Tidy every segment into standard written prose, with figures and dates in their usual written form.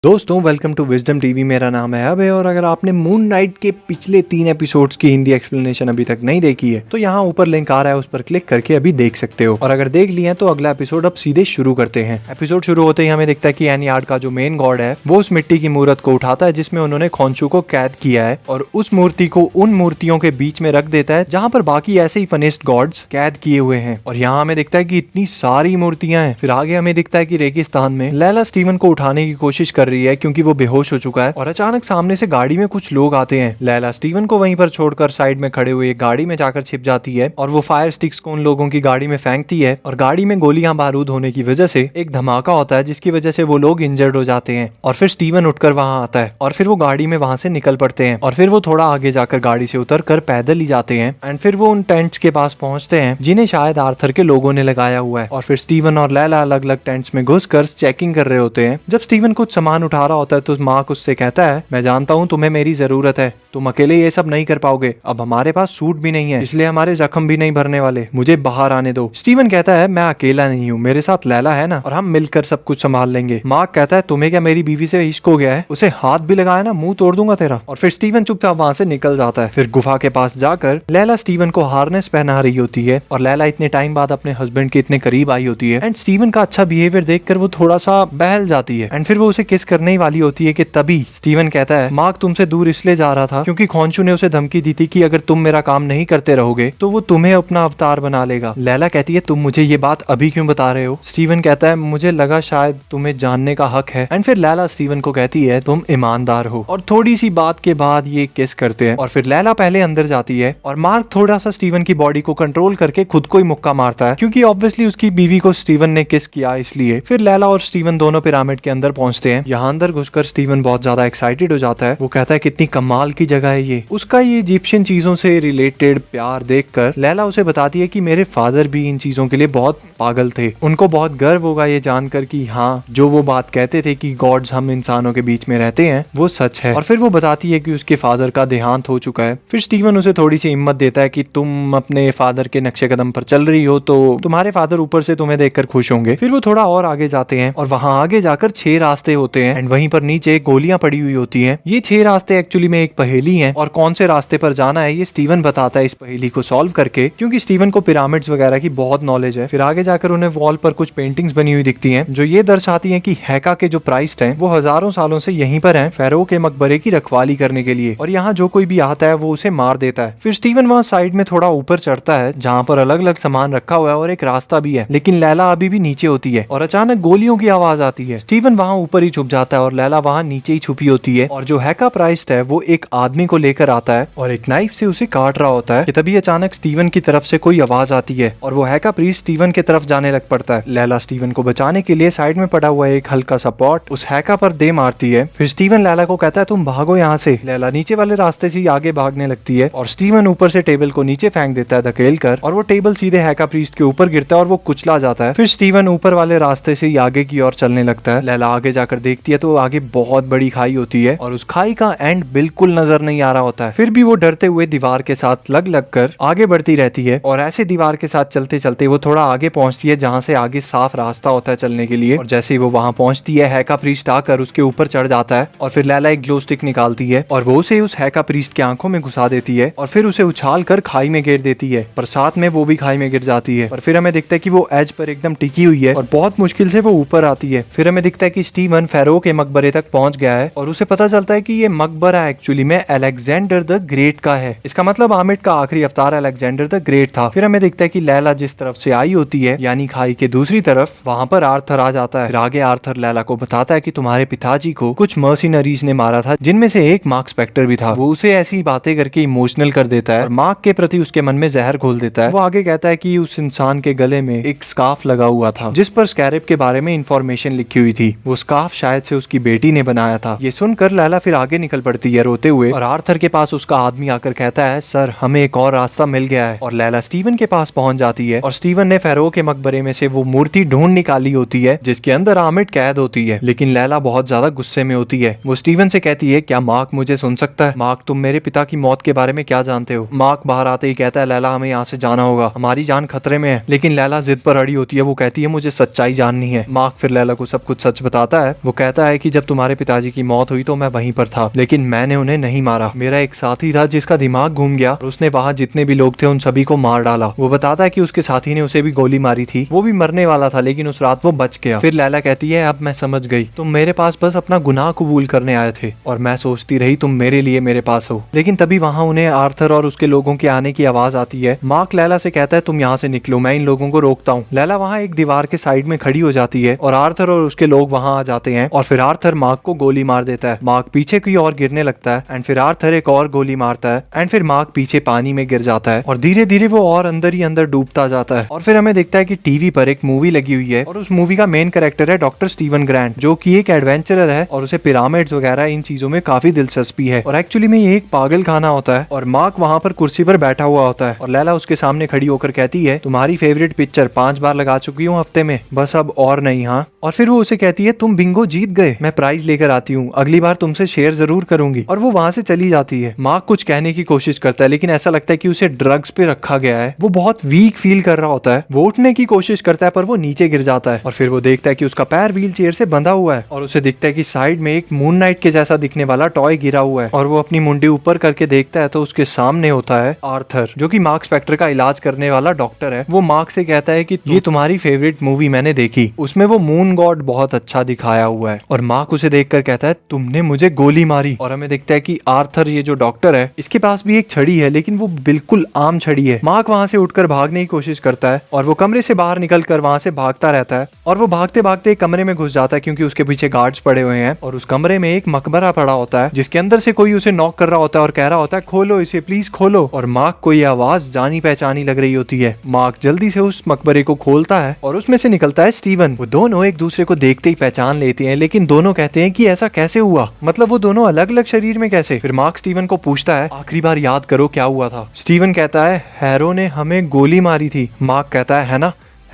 दोस्तों welcome to wisdom TV. मेरा नाम है अभय और अगर आपने मून नाइट के पिछले 3 एपिसोड्स की हिंदी एक्सप्लेनेशन अभी तक नहीं देखी है तो यहाँ ऊपर लिंक आ रहा है, उस पर क्लिक करके अभी देख सकते हो। और अगर देख लिया तो अगला एपिसोड अब सीधे शुरू करते हैं। एपिसोड शुरू होते ही हमें दिखता है कि एनियार्ड का जो मेन गॉड है वो उस मिट्टी की मूर्त को उठाता है जिसमें उन्होंने खोंचू को कैद किया है और उस मूर्ति को उन मूर्तियों के बीच में रख देता है जहाँ पर बाकी ऐसे ही पनिश्ड गॉड्स कैद किए हुए हैं। और यहाँ हमें दिखता है कि इतनी सारी मूर्तियां हैं। फिर आगे हमें दिखता है कि रेगिस्तान में लैला स्टीवन को उठाने की कोशिश कर रही है क्योंकि वो बेहोश हो चुका है और अचानक सामने से गाड़ी में कुछ लोग आते हैं। लैला स्टीवन को वहीं पर छोड़कर साइड में खड़े हुए एक गाड़ी में जाकर छिप जाती है और वो फायर स्टिक्स को उन लोगों की गाड़ी में फेंकती है और गाड़ी में गोलियां बारूद होने की वजह से एक धमाका होता है जिसकी वजह से वो लोग इंजर्ड हो जाते हैं। और फिर स्टीवन उठकर वहां आता है और फिर वो गाड़ी में वहां से निकल पड़ते हैं और फिर वो थोड़ा आगे जाकर गाड़ी से उतर कर पैदल ही जाते हैं एंड फिर वो उन टेंट्स के पास पहुंचते हैं जिन्हें शायद आर्थर के लोगों ने लगाया हुआ है। और फिर स्टीवन और लैला अलग अलग टेंट्स में घुसकर चेकिंग कर रहे होते हैं। जब स्टीवन कुछ सामान उठा रहा होता है तो मार्क उससे कहता है, मैं जानता हूँ तुम्हें मेरी जरूरत है, तुम अकेले ये सब नहीं कर पाओगे। अब हमारे पास सूट भी नहीं है इसलिए हमारे जख्म भी नहीं भरने वाले, मुझे बाहर आने दो। स्टीवन कहता है, मैं अकेला नहीं हूँ, मेरे साथ लैला है ना और हम मिलकर सब कुछ संभाल लेंगे। मार्क कहता है, तुम्हें क्या मेरी बीवी से इश्क हो गया है? उसे हाथ भी लगाया ना, मुंह तोड़ दूंगा तेरा। और फिर स्टीवन चुपचाप वहां से निकल जाता है। फिर गुफा के पास जाकर लैला स्टीवन को हार्नेस पहना रही होती है और लैला इतने टाइम बाद अपने हस्बैंड के इतने करीब आई होती है एंड स्टीवन का अच्छा बिहेवियर देखकर वो थोड़ा सा बहल जाती है एंड फिर वो उसे किस करने ही वाली होती है कि तभी स्टीवन कहता है, मार्क तुमसे दूर इसलिए जा रहा था क्योंकि खोंचू ने उसे धमकी दी थी कि अगर तुम मेरा काम नहीं करते रहोगे तो वो तुम्हें अपना अवतार बना लेगा। लैला कहती है, तुम मुझे ये बात अभी क्यों बता रहे हो? स्टीवन कहता है, मुझे लगा शायद तुम्हें जानने का हक है। एंड फिर लैला स्टीवन को कहती है, तुम ईमानदार हो। और थोड़ी सी बात के बाद ये किस करते हैं और फिर लैला पहले अंदर जाती है और मार्क थोड़ा सा स्टीवन की बॉडी को कंट्रोल करके खुद को ही मुक्का मारता है क्योंकि ऑब्वियसली उसकी बीवी को स्टीवन ने किस किया इसलिए। फिर लैला और स्टीवन दोनों पिरामिड के अंदर पहुंचते हैं। यहाँ अंदर घुसकर स्टीवन बहुत ज्यादा एक्साइटेड हो जाता है। वो कहता है, कितनी कमाल की जगह है ये। उसका ये इजिप्शियन चीजों से रिलेटेड प्यार देखकर लैला उसे बताती है कि मेरे फादर भी इन चीजों के लिए बहुत पागल थे। उनको बहुत गर्व होगा ये जानकर कि हाँ, जो वो बात कहते थे कि गॉड्स हम इंसानों के बीच में रहते हैं वो सच है। और फिर वो बताती है कि उसके फादर का देहांत हो चुका है। फिर स्टीवन उसे थोड़ी सी हिम्मत देता है कि तुम अपने फादर के नक्शे कदम पर चल रही हो तो तुम्हारे फादर ऊपर से तुम्हें देखकर खुश होंगे। फिर वो थोड़ा और आगे जाते हैं और वहां आगे जाकर 6 रास्ते होते हैं एंड वहीं पर नीचे गोलियां पड़ी हुई होती हैं। ये 6 रास्ते एक्चुअली में एक पहेली है और कौन से रास्ते पर जाना है ये स्टीवन बताता है इस पहेली को सॉल्व करके क्योंकि स्टीवन को पिरामिड्स वगैरह की बहुत नॉलेज है। फिर आगे जाकर उन्हें वॉल पर कुछ पेंटिंग्स बनी हुई दिखती हैं जो ये दर्शाती हैं कि हैका के जो प्राइस्ट हैं वो हजारों सालों से यहीं पर हैं फेरो के मकबरे की रखवाली करने के लिए और यहाँ जो कोई भी आता है वो उसे मार देता है। फिर स्टीवन वहाँ साइड में थोड़ा ऊपर चढ़ता है जहाँ पर अलग अलग सामान रखा हुआ है और एक रास्ता भी है, लेकिन लैला अभी भी नीचे होती है और अचानक गोलियों की आवाज आती है। स्टीवन वहाँ ऊपर ही छुप जाता है और लैला वहाँ नीचे ही छुपी होती है और जो हैका प्राइस्ट है वो एक आदमी को लेकर आता है और एक नाइफ से उसे काट रहा होता है कि तभी अचानक स्टीवन की तरफ से कोई आवाज आती है और वो हैका प्रीस्ट स्टीवन की तरफ जाने लग पड़ता है। लैला स्टीवन को बचाने के लिए साइड में पड़ा हुआ एक हल्का सा पॉट उस हैका पर दे मारती है। फिर स्टीवन लैला को कहता है, तुम भागो यहाँ से। लैला नीचे वाले रास्ते से आगे भागने लगती है और स्टीवन ऊपर से टेबल को नीचे फेंक देता है धकेल कर और वो टेबल सीधे हैका प्रीस्ट के ऊपर गिरता है और वो कुचला जाता है। फिर स्टीवन ऊपर वाले रास्ते से आगे की ओर चलने लगता है। लैला आगे जाकर देखती है तो आगे बहुत बड़ी खाई होती है और उस खाई का एंड बिल्कुल नजर नहीं आ रहा होता है। फिर भी वो डरते हुए दीवार के साथ लग कर आगे बढ़ती रहती है और ऐसे दीवार के साथ चलते चलते वो थोड़ा आगे पहुंचती है जहां से आगे साफ रास्ता होता है चलने के लिए। और जैसे ही वो वहां पहुंचती है हैका प्रीस्ट आकर उसके ऊपर चढ़ जाता है और फिर लैला एक ग्लो स्टिक निकालती है और वो उसे उस हैका प्रीस्ट की आंखों में घुसा देती है और फिर उसे उछाल कर खाई में गिर देती है पर साथ में वो भी खाई में गिर जाती है। और फिर हमें दिखता है कि वो एज पर एकदम टिकी हुई है और बहुत मुश्किल से वो ऊपर आती है। फिर हमें दिखता है कि स्टीवन फेरो के मकबरे तक पहुंच गया है और उसे पता चलता है कि ये मकबरा एक्चुअली में अलेक्जेंडर द ग्रेट का है। इसका मतलब आमिर का आखिरी अवतार अलेक्जेंडर द ग्रेट था। फिर हमें दिखता है कि लैला जिस तरफ से आई होती है यानी खाई के दूसरी तरफ वहां पर आर्थर आ जाता है। फिर आगे आर्थर लैला को बताता है कि तुम्हारे पिताजी को कुछ मर्सिनरीज ने मारा था जिनमें से एक मार्क स्पेक्टर भी था। वो उसे ऐसी बातें करके इमोशनल कर देता है और मार्क के प्रति उसके मन में जहर घोल देता है। वो आगे कहता है कि उस इंसान के गले में एक स्कार्फ लगा हुआ था जिस पर स्कैरेब के बारे में इंफॉर्मेशन लिखी हुई थी। वो स्कार्फ शायद से उसकी बेटी ने बनाया था। ये सुनकर लैला फिर आगे निकल पड़ती है रोते हुए और आर्थर के पास उसका आदमी आकर कहता है, सर हमें एक और रास्ता मिल गया है। और लैला स्टीवन के पास पहुंच जाती है और स्टीवन ने फेरो के मकबरे में से वो मूर्ति ढूंढ निकाली होती है जिसके अंदर आमिर कैद होती है। लेकिन लैला बहुत ज्यादा गुस्से में होती है। वो स्टीवन से कहती है, क्या मार्क मुझे सुन सकता है? मार्क, तुम मेरे पिता की मौत के बारे में क्या जानते हो? मार्क बाहर आते ही कहता है, लैला हमें यहाँ से जाना होगा, हमारी जान खतरे में है। लेकिन लैला जिद पर अड़ी होती है। वो कहती है, मुझे सच्चाई जाननी है। मार्क फिर लैला को सब कुछ सच बताता है। वो कहता कहता है कि जब तुम्हारे पिताजी की मौत हुई तो मैं वहीं पर था, लेकिन मैंने उन्हें नहीं मारा। मेरा एक साथी था जिसका दिमाग घूम गया और उसने वहाँ जितने भी लोग थे उन सभी को मार डाला। वो बताता है कि उसके साथी ने उसे भी गोली मारी थी, वो भी मरने वाला था लेकिन उस रात वो बच गया। फिर लैला कहती है अब मैं समझ गई, तुम मेरे पास बस अपना गुनाह कबूल करने आए थे और मैं सोचती रही तुम मेरे लिए मेरे पास हो। लेकिन तभी वहाँ उन्हें आर्थर और उसके लोगों के आने की आवाज आती है। मार्क लैला से कहता है तुम यहाँ से निकलो, मैं इन लोगों को रोकता हूँ। लैला वहाँ एक दीवार के साइड में खड़ी हो जाती है और आर्थर और उसके लोग वहाँ आ जाते हैं और फिर आर्थर मार्क को गोली मार देता है। मार्क पीछे की ओर गिरने लगता है एंड फिर आर्थर एक और गोली मारता है एंड फिर मार्क पीछे पानी में गिर जाता है और धीरे धीरे वो और अंदर ही अंदर डूबता जाता है। और फिर हमें दिखता है कि टीवी पर एक मूवी लगी हुई है और उस मूवी का मेन कैरेक्टर है डॉक्टर स्टीवन ग्रांट, जो कि एक एडवेंचरर है और उसे पिरामिड्स वगैरह इन चीजों में काफी दिलचस्पी है। और एक्चुअली में ये एक पागल खाना होता है और मार्क वहाँ पर कुर्सी पर बैठा हुआ होता है और लैला उसके सामने खड़ी होकर कहती है तुम्हारी फेवरेट पिक्चर 5 बार लगा चुकी हूँ हफ्ते में, बस अब और नहीं। हाँ, और फिर वो उसे कहती है तुम बिंगो जीत गए, मैं प्राइज लेकर आती हूँ, अगली बार तुमसे शेयर जरूर करूंगी। और वो वहाँ से चली जाती है। मार्क कुछ कहने की कोशिश करता है लेकिन ऐसा लगता है कि उसे ड्रग्स पे रखा गया है। वो बहुत वीक फील कर रहा होता है, वो उठने की कोशिश करता है पर वो नीचे गिर जाता है और फिर वो देखता है कि उसका पैर व्हील चेयर से बंधा हुआ है और उसे दिखता है कि साइड में एक मून नाइट के जैसा दिखने वाला टॉय गिरा हुआ है। और वो अपनी मुंडी ऊपर करके देखता है तो उसके सामने होता है आर्थर, जो कि मार्क स्पेक्टर का इलाज करने वाला डॉक्टर है। वो मार्क से कहता है कि ये तुम्हारी फेवरेट मूवी मैंने देखी, उसमें वो मून गॉड बहुत अच्छा दिखाया हुआ है। और मार्क उसे देखकर कहता है तुमने मुझे गोली मारी। और हमें दिखता है कि आर्थर ये जो डॉक्टर है इसके पास भी एक छड़ी है लेकिन वो बिल्कुल आम छड़ी है। मार्क वहां से उठकर भागने की कोशिश करता है और वो कमरे से बाहर निकलकर वहां से भागता रहता है और वो भागते भागते एक कमरे में घुस जाता है क्योंकि उसके पीछे गार्ड्स पड़े हुए हैं और उस कमरे में एक मकबरा पड़ा होता है जिसके अंदर से कोई उसे नॉक कर रहा होता है और कह रहा होता है खोलो इसे प्लीज खोलो। और मार्क को ये आवाज जानी पहचानी लग रही होती है। मार्क जल्दी से उस मकबरे को खोलता है और उसमें से निकलता है स्टीवन। वो दोनों एक दूसरे को देखते ही पहचान लेते हैं लेकिन दोनों कहते हैं कि ऐसा कैसे हुआ, मतलब वो दोनों अलग अलग शरीर में कैसे। फिर मार्क स्टीवन को पूछता है आखिरी बार याद करो क्या हुआ था। स्टीवन कहता है हैरो ने हमें गोली मारी थी। मार्क कहता है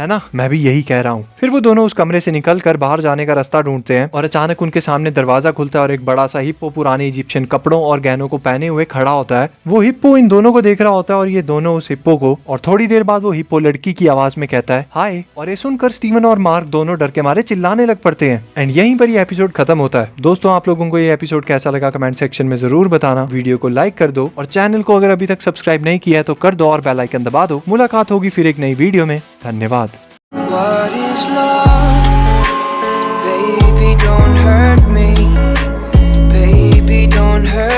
ना, मैं भी यही कह रहा हूँ। फिर वो दोनों उस कमरे से निकलकर बाहर जाने का रास्ता ढूंढते हैं और अचानक उनके सामने दरवाजा खुलता है और एक बड़ा सा हिप्पो पुराने इजिप्शियन कपड़ों और गहनों को पहने हुए खड़ा होता है। वो हिप्पो इन दोनों को देख रहा होता है और ये दोनों उस हिप्पो को। और थोड़ी देर बाद वो हिप्पो लड़की की आवाज में कहता है हाय। और ये सुनकर स्टीवन और मार्क दोनों डर के मारे चिल्लाने लग पड़ते हैं एंड यहीं पर ये एपिसोड खत्म होता है। दोस्तों आप लोगों को ये एपिसोड कैसा लगा कमेंट सेक्शन में जरूर बताना। वीडियो को लाइक कर दो और चैनल को अगर अभी तक सब्सक्राइब नहीं किया है तो कर दो और बेल आइकन दबा दो। मुलाकात होगी फिर एक नई वीडियो में। धन्यवाद। What is love? Baby, don't hurt me. Baby, don't hurt me.